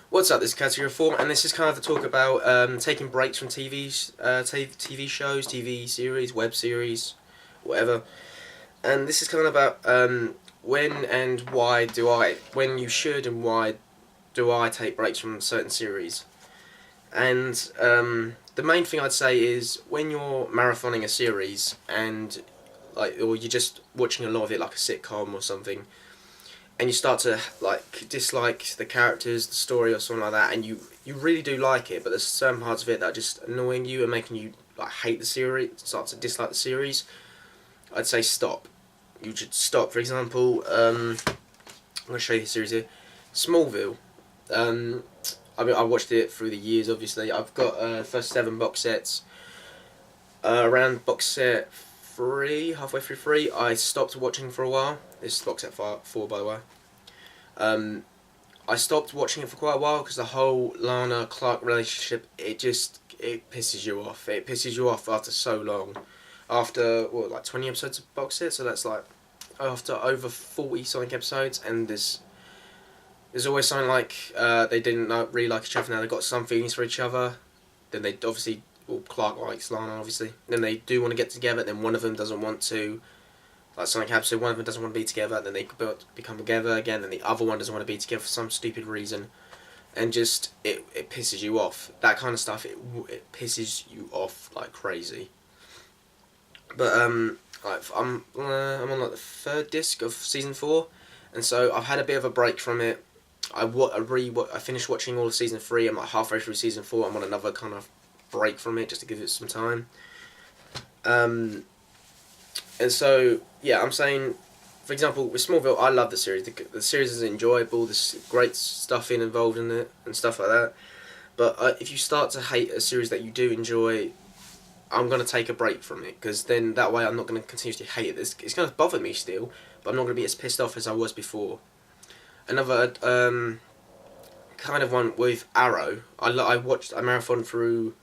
What's up? This is Category 4, and this is kind of the talk about taking breaks from TV shows, TV series, web series, whatever. And this is kind of about when and why when you should and why do I take breaks from certain series. And the main thing I'd say is when you're marathoning a series and or you're just watching a lot of it like a sitcom or something, and you start to dislike the characters, the story, or something like that, and you really do like it, but there's certain parts of it that are just annoying you and making you hate the series, start to dislike the series. I'd say stop. You should stop. For example, I'm going to show you the series here, Smallville. I watched it through the years. Obviously, I've got first 7 box sets. Around box set 3, halfway through 3, I stopped watching for a while. This is box set 4, by the way. I stopped watching it for quite a while because the whole Lana Clark relationship, it pisses you off. It pisses you off after so long. After 20 episodes of box set, so that's after over 40 something episodes, and there's always something they didn't really like each other. Now they've got some feelings for each other. Then they obviously, Clark likes Lana obviously. Then they do want to get together. Then one of them doesn't want to. Something happens, so one of them doesn't want to be together, then they become together again, then the other one doesn't want to be together for some stupid reason, and just, it pisses you off. That kind of stuff, it pisses you off like crazy. But, I'm on the 3rd disc of season 4, and so I've had a bit of a break from it. I finished watching all of season 3, I'm halfway through season 4, I'm on another kind of break from it, just to give it some time. And so, yeah, I'm saying, for example, with Smallville, I love the series. The series is enjoyable, there's great stuff involved in it, and stuff like that. But if you start to hate a series that you do enjoy, I'm going to take a break from it, because then that way I'm not going to continuously hate it. It's going to bother me still, but I'm not going to be as pissed off as I was before. Another kind of one with Arrow, I marathoned through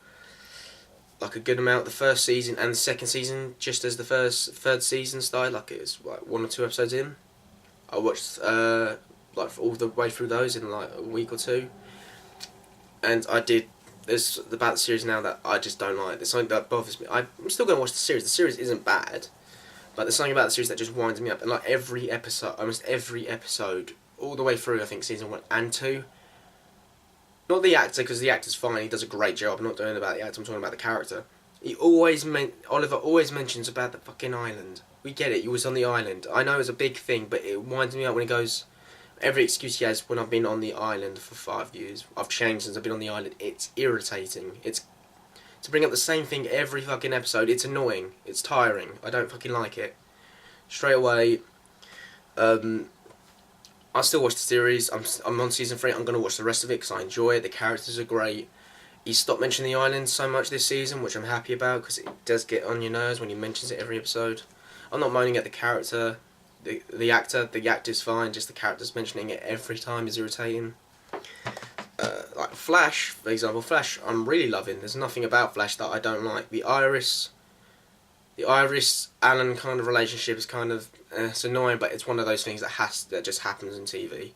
a good amount the first season and the second season just as the third season started, it was 1 or 2 episodes in. I watched all the way through those in a week or two, and there's about the series now that I just don't like. There's something that bothers me. I'm still going to watch the series. The series isn't bad, but there's something about the series that just winds me up, and almost every episode all the way through, I think season 1 and 2, not the actor, because the actor's fine, he does a great job. I'm not talking about the actor, I'm talking about the character. Oliver always mentions about the fucking island. We get it, he was on the island. I know it's a big thing, but it winds me up when he goes, every excuse he has when I've been on the island for 5 years. I've changed since I've been on the island. It's irritating. It's to bring up the same thing every fucking episode. It's annoying. It's tiring. I don't fucking like it. Straight away, I still watch the series. I'm on season 3. I'm going to watch the rest of it because I enjoy it. The characters are great. He stopped mentioning the island so much this season, which I'm happy about because it does get on your nerves when he mentions it every episode. I'm not moaning at the character, the actor. The actor's fine. Just the character's mentioning it every time is irritating. Flash, for example. Flash, I'm really loving. There's nothing about Flash that I don't like. The Iris Alan kind of relationship is kind of it's annoying, but it's one of those things that just happens in TV.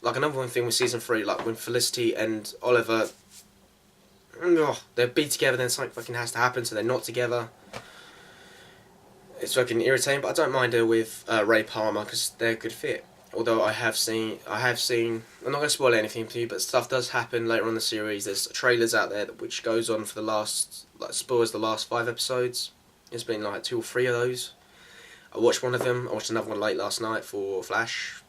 Another one thing with season 3, when Felicity and Oliver, they'll be together, then something fucking has to happen, so they're not together. It's fucking irritating, but I don't mind her with Ray Palmer because they're a good fit. Although I have seen, I'm not going to spoil anything for you, but stuff does happen later on in the series. There's trailers out there which goes on for the last, spoils the last 5 episodes. There's been 2 or 3 of those. I watched one of them. I watched another one late last night for Flash.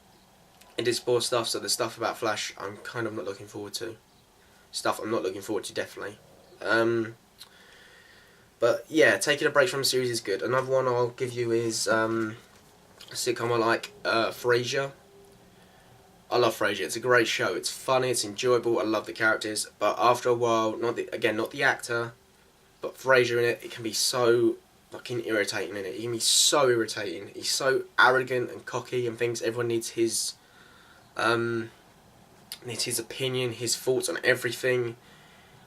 It did spoil stuff, so the stuff about Flash I'm kind of not looking forward to. Stuff I'm not looking forward to, definitely. But yeah, taking a break from the series is good. Another one I'll give you is a sitcom I like, Frasier. I love Frasier. It's a great show. It's funny. It's enjoyable. I love the characters. But after a while, not the actor, but Frasier in it can be so fucking irritating in it. He can be so irritating. He's so arrogant and cocky and thinks everyone needs his opinion, his thoughts on everything.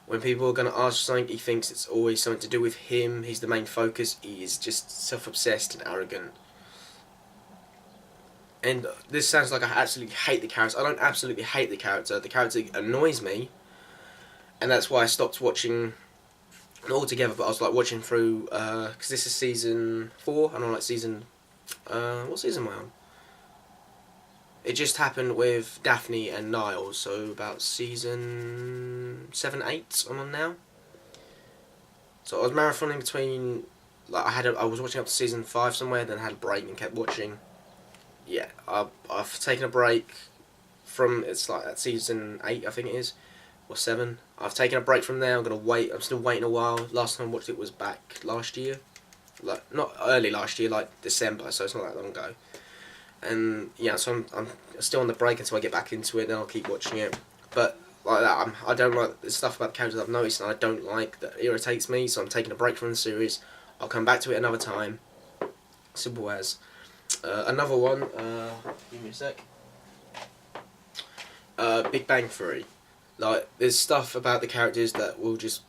When people are going to ask something, he thinks it's always something to do with him. He's the main focus. He is just self-obsessed and arrogant. and this sounds like I absolutely hate the character. I don't absolutely hate the character. The character annoys me, and that's why I stopped watching altogether. But I was like watching through because this is season 4, and I'm like season what season am I on? It just happened with Daphne and Niles, so about season 7, 8 I'm on now. So I was marathoning between, like I was watching up to season 5 somewhere, then I had a break and kept watching. Yeah, I've taken a break from, it's like at season 8 I think it is, or 7. I've taken a break from there. I'm gonna wait. I'm still waiting a while. Last time I watched it was back last year, like not early last year, like December. So it's not that long ago. And yeah, so I'm still on the break until I get back into it. Then I'll keep watching it. But like that, I don't like the stuff about the characters I've noticed, and I don't like that irritates me. So I'm taking a break from the series. I'll come back to it another time. Simple as. Another one. Give me a sec. Big Bang Theory. Like, there's stuff about the characters that will just,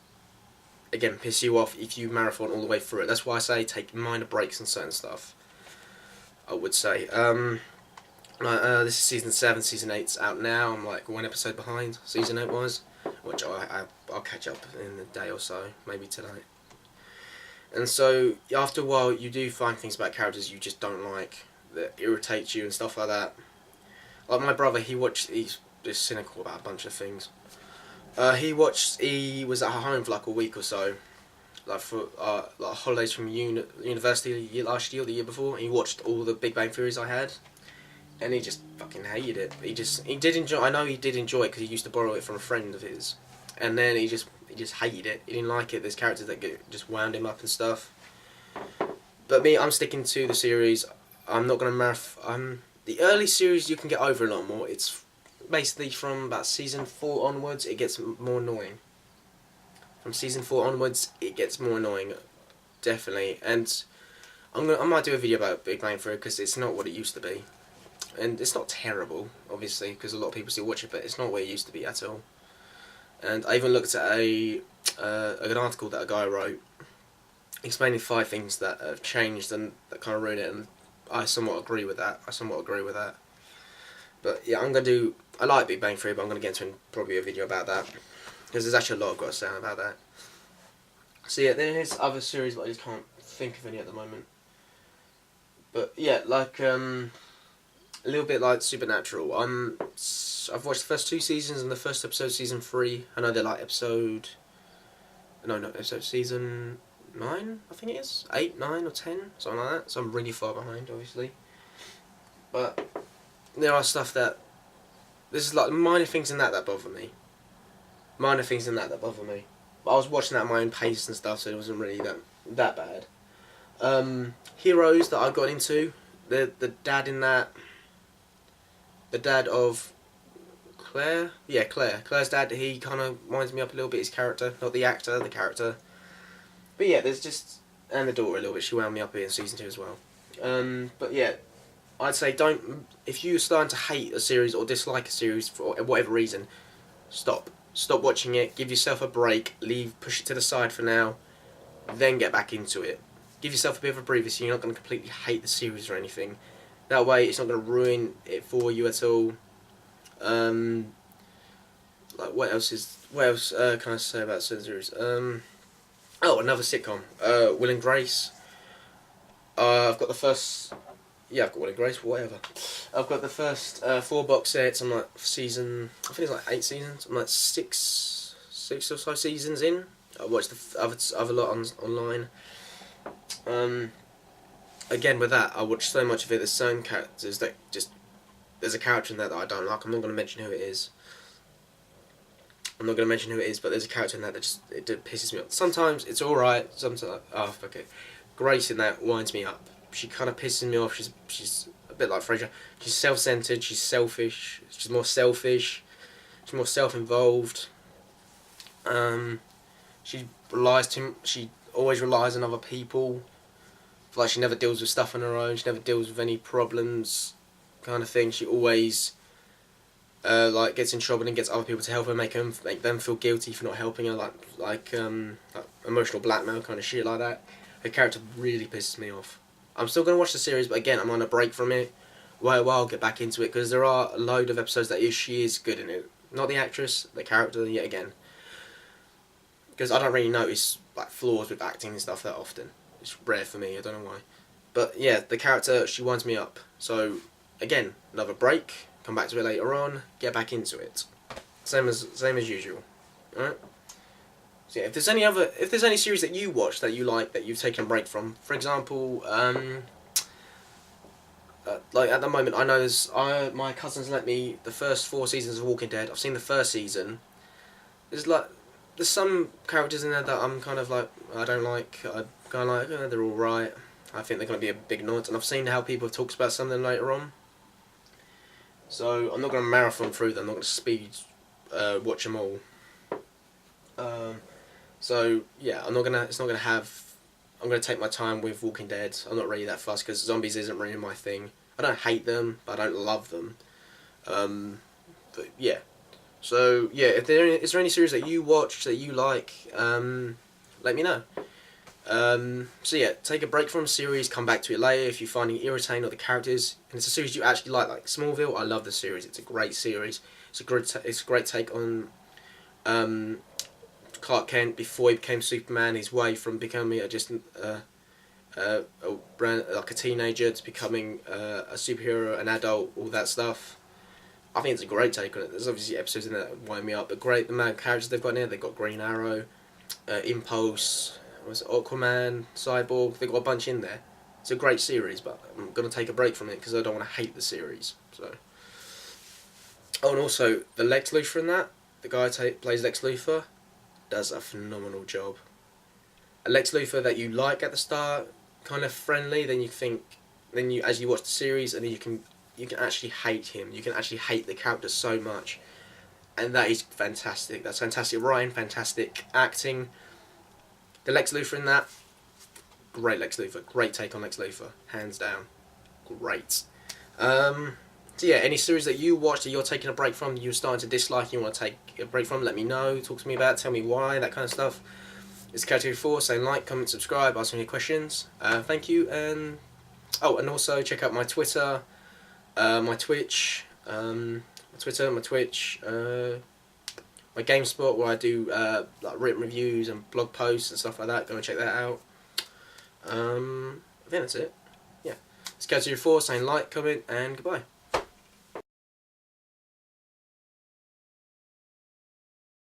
again, piss you off if you marathon all the way through it. That's why I say take minor breaks and certain stuff, I would say. This is season 7, season 8's out now. I'm like 1 episode behind, season 8 was, which I'll catch up in a day or so, maybe tonight. And so, after a while, you do find things about characters you just don't like, that irritate you and stuff like that. Like my brother, he's just cynical about a bunch of things. He was at home for like a week or so, like for like holidays from university last year or the year before. And he watched all the Big Bang Theories I had, and he just fucking hated it. He did enjoy. I know he did enjoy it because he used to borrow it from a friend of his, and then he just hated it. He didn't like it. There's characters that just wound him up and stuff. But me, I'm sticking to the series. I'm not gonna the early series you can get over a lot more. It's basically from about season 4 onwards, it gets more annoying. From season 4 onwards, it gets more annoying, definitely. And I might do a video about Big Bang Theory because it's not what it used to be, and it's not terrible, obviously, because a lot of people still watch it, but it's not what it used to be at all. And I even looked at an article that a guy wrote explaining 5 things that have changed and that kind of ruin it, and I somewhat agree with that. But yeah, I like Big Bang Theory, but I'm going to get into probably a video about that, because there's actually a lot I've got to say about that. So yeah, there's other series, but I just can't think of any at the moment. But yeah, like a little bit like Supernatural. I've watched the first 2 seasons and the first episode of season 3. I know they're like season 9, I think it is, 8, 9 or 10, something like that. So I'm really far behind, obviously. But there are stuff that, there's like minor things in that bother me. But I was watching that at my own pace and stuff, so it wasn't really that bad. Heroes that I got into, the dad in that, the dad of Claire? Yeah, Claire's dad, he kind of winds me up a little bit, his character, not the actor, the character. But yeah, there's just, and the daughter a little bit, she wound me up here in season 2 as well. But yeah, I'd say if you're starting to hate a series or dislike a series for whatever reason, stop watching it, give yourself a break, push it to the side for now, then get back into it. Give yourself a bit of a breather so you're not going to completely hate the series or anything. That way it's not going to ruin it for you at all. Like what else can I say about certain series? Another sitcom, Will and Grace. I've got the first, I've got Will and Grace, whatever. I've got the first 4 box sets. I'm like I think it's like 8 seasons. I'm like 6 or so seasons in. I watched the other lot online. Again with that, I watched so much of it. There's certain characters that there's a character in there that I don't like. I'm not going to mention who it is. But there's a character in that it pisses me off. Sometimes it's alright, sometimes, Grace in that winds me up. She kind of pisses me off. She's a bit like Frasier. She's self-centered, she's selfish, she's more self-involved. She always relies on other people. Like she never deals with stuff on her own, she never deals with any problems, kind of thing. She always like gets in trouble and gets other people to help her, make them feel guilty for not helping her, like emotional blackmail kind of shit like that. Her character really pisses me off. I'm still gonna watch the series, but again, I'm on a break from it, wait a while, get back into it, because there are a load of episodes that she is good in it. Not the actress, the character, yet again. Because I don't really notice like flaws with acting and stuff that often. It's rare for me, I don't know why. But yeah, the character, she winds me up. So, again, another break, come back to it later on, get back into it. Same as usual. Alright? So yeah, if there's any series that you watch that you like, that you've taken a break from, for example, like at the moment, I know my cousins lent me the first 4 seasons of Walking Dead. I've seen the first season. There's some characters in there that I'm kind of like, I don't like. I'm kind of like, they're all right. I think they're going to be a big nod, and I've seen how people talk about some of them later on. So I'm not going to marathon through them. I'm not going to speed watch them all. So yeah, I'm going to take my time with Walking Dead. I'm not really that fussed because zombies isn't really my thing. I don't hate them, but I don't love them. But yeah. So yeah, is there any series that you watch that you like? Let me know. So yeah, take a break from a series, come back to it later if you're finding it irritating or the characters, and it's a series you actually like Smallville. I love the series. It's a great series. It's a great take on Clark Kent before he became Superman. His way from becoming like a teenager to becoming a superhero, an adult, all that stuff. I think it's a great take on it. There's obviously episodes in there that wind me up, but great the amount of characters they've got in there. They've got Green Arrow, Impulse, Aquaman, Cyborg. They've got a bunch in there. It's a great series, but I'm going to take a break from it because I don't want to hate the series. So. Oh, and also, the Lex Luthor in that, the guy plays Lex Luthor, does a phenomenal job. A Lex Luthor that you like at the start, kind of friendly, then as you watch the series, and then you can actually hate him. You can actually hate the character so much. And that is fantastic. That's fantastic writing, fantastic acting. The Lex Luthor in that, great Lex Luthor. Great take on Lex Luthor. Hands down. Great. So yeah, any series that you watch that you're taking a break from, you're starting to dislike, you want to take a break from, let me know. Talk to me about it, tell me why, that kind of stuff. It's Category 4, saying like, comment, subscribe, ask me any questions. Thank you, and... Oh, and also check out my Twitter, my Twitch, my Twitch, my GameSpot, where I do like written reviews and blog posts and stuff like that. Go and check that out. I think that's it. Yeah. It's Category 4, saying like, comment, and goodbye.